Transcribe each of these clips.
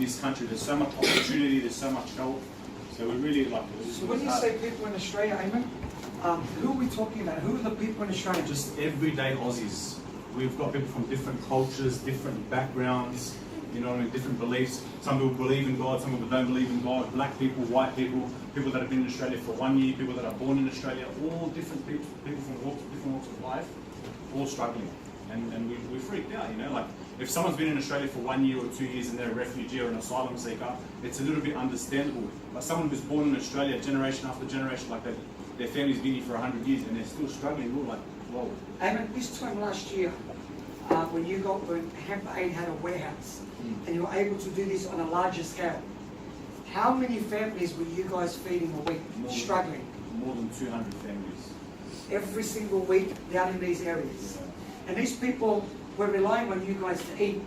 this country. There's so much opportunity, there's so much help. So we really like it. So when you say people in Australia, Eamon, who are we talking about? Who are the people in Australia? Just everyday Aussies. We've got people from different cultures, different backgrounds, you know what I mean, different beliefs. Some people believe in God, some people don't believe in God. Black people, white people, people that have been in Australia for 1 year, people that are born in Australia, all different people from different walks of life, all struggling. And we freaked out, you know, like if someone's been in Australia for 1 year or 2 years and they're a refugee or an asylum seeker, it's a little bit understandable. But someone who's born in Australia generation after generation, like their family's been here for 100 years and they're still struggling, we're like, whoa. Eamon, this time last year, when Hamperaid had a warehouse, and you were able to do this on a larger scale, how many families were you guys feeding a week, struggling? More than 200 families. Every single week down in these areas. And these people were relying on you guys to eat.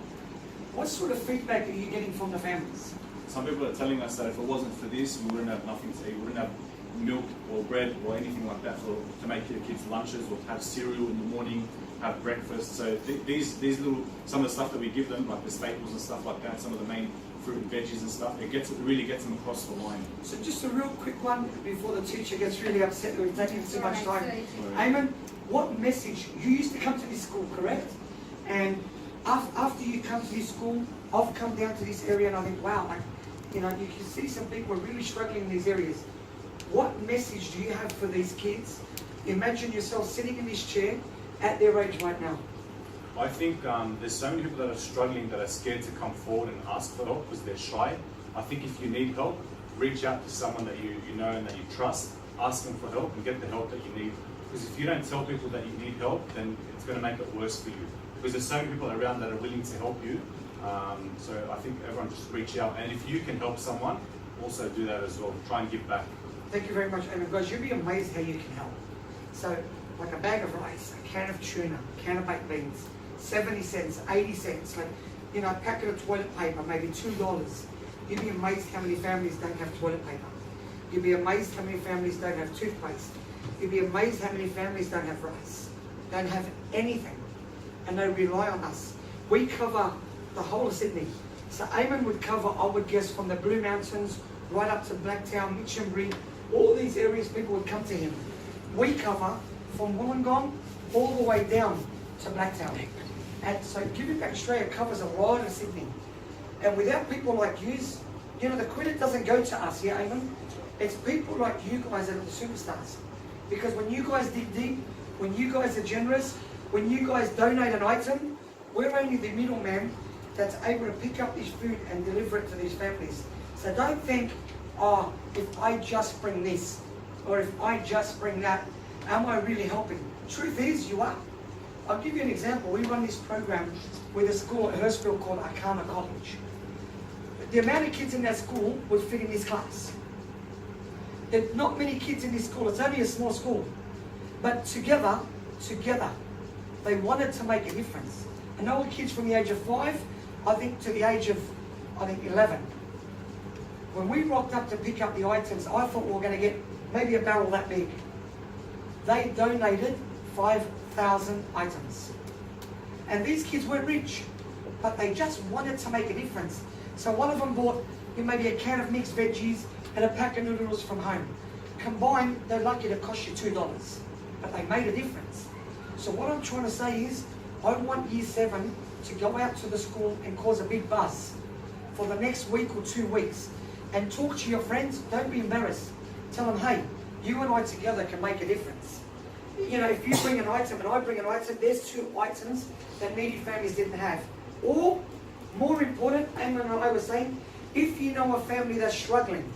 What sort of feedback are you getting from the families? Some people are telling us that if it wasn't for this, we wouldn't have nothing to eat. We wouldn't have milk or bread or anything like that to make your kids lunches or have cereal in the morning, have breakfast. So these little, some of the stuff that we give them, like the staples and stuff like that, some of the main fruit and veggies and stuff, it really gets them across the line. So just a real quick one before the teacher gets really upset that we've taken too much time. Eamon, what message, you used to come to this school, correct? And after you come to this school, I've come down to this area and I think, wow, like, you know, you can see some people are really struggling in these areas. What message do you have for these kids? Imagine yourself sitting in this chair at their age right now. I think there's so many people that are struggling that are scared to come forward and ask for help because they're shy. I think if you need help, reach out to someone that you know and that you trust, ask them for help and get the help that you need. Because if you don't tell people that you need help, then it's going to make it worse for you. Because there's so many people around that are willing to help you. So I think everyone just reach out. And if you can help someone, also do that as well. Try and give back. Thank you very much, Eamon. Guys, you'll be amazed how you can help. So, like a bag of rice, a can of tuna, a can of baked beans, 70 cents, 80 cents, like, you know, a packet of toilet paper, maybe $2. You'd be amazed how many families don't have toilet paper. You'd be amazed how many families don't have toothpaste. You'd be amazed how many families don't have rice, don't have anything, and they rely on us. We cover the whole of Sydney. So Eamon would cover, I would guess, from the Blue Mountains right up to Blacktown, Mitchinbury, all these areas people would come to him. We cover from Wollongong all the way down to Blacktown. And so Giving Back Australia covers a lot of Sydney. And without people like you, you know, the credit doesn't go to us, yeah, Eamon? It's people like you guys that are the superstars. Because when you guys dig deep, when you guys are generous, when you guys donate an item, we're only the middleman that's able to pick up this food and deliver it to these families. So don't think, oh, if I just bring this, or if I just bring that, am I really helping? Truth is, you are. I'll give you an example. We run this program with a school at Hurstville called Arcana College. The amount of kids in that school would fit in this class. There's not many kids in this school. It's only a small school. But together, they wanted to make a difference. And all the kids from the age of 5, I think, to the age of, 11. When we rocked up to pick up the items, I thought we were going to get maybe a barrel that big. They donated 5,000 items. And these kids weren't rich, but they just wanted to make a difference. So one of them bought maybe a can of mixed veggies and a pack of noodles from home. Combined, they're lucky to cost you $2, but they made a difference. So what I'm trying to say is, I want Year 7 to go out to the school and cause a big buzz for the next week or 2 weeks and talk to your friends. Don't be embarrassed. Tell them, hey, you and I together can make a difference. You know, if you bring an item and I bring an item, there's 2 items that needy families didn't have. Or, more important, and I was saying, if you know a family that's struggling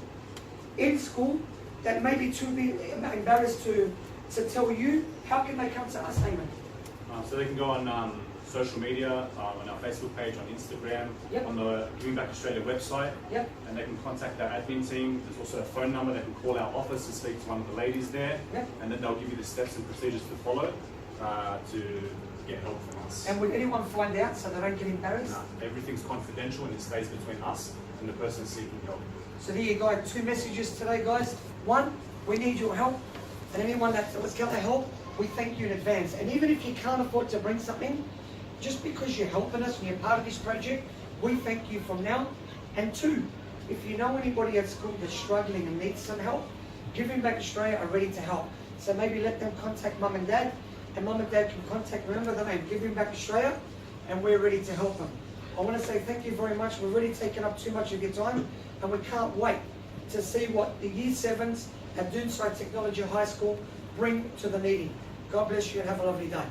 in school, that may be too embarrassed to tell you, how can they come to us, Eamon? So they can go on social media, on our Facebook page, on Instagram, yep, on the Giving Back Australia website, yep, and they can contact our admin team. There's also a phone number. They can call our office and speak to one of the ladies there, yep, and then they'll give you the steps and procedures to follow to get help from us. And would anyone find out so they don't get embarrassed? No, everything's confidential and it stays between us and the person seeking help. So there you go, 2 messages today, guys. 1, we need your help, and anyone that's going to help, we thank you in advance. And even if you can't afford to bring something, just because you're helping us and you're part of this project, we thank you from now And two, if you know anybody at school that's struggling and needs some help, Giving Back Australia are ready to help. So maybe let them contact Mum and Dad, and Mum and Dad can contact, remember the name, Giving Back Australia, and we're ready to help them. I want to say thank you very much. We've already taken up too much of your time, and we can't wait to see what the Year 7s at Doonside Technology High School bring to the needy. God bless you and have a lovely day.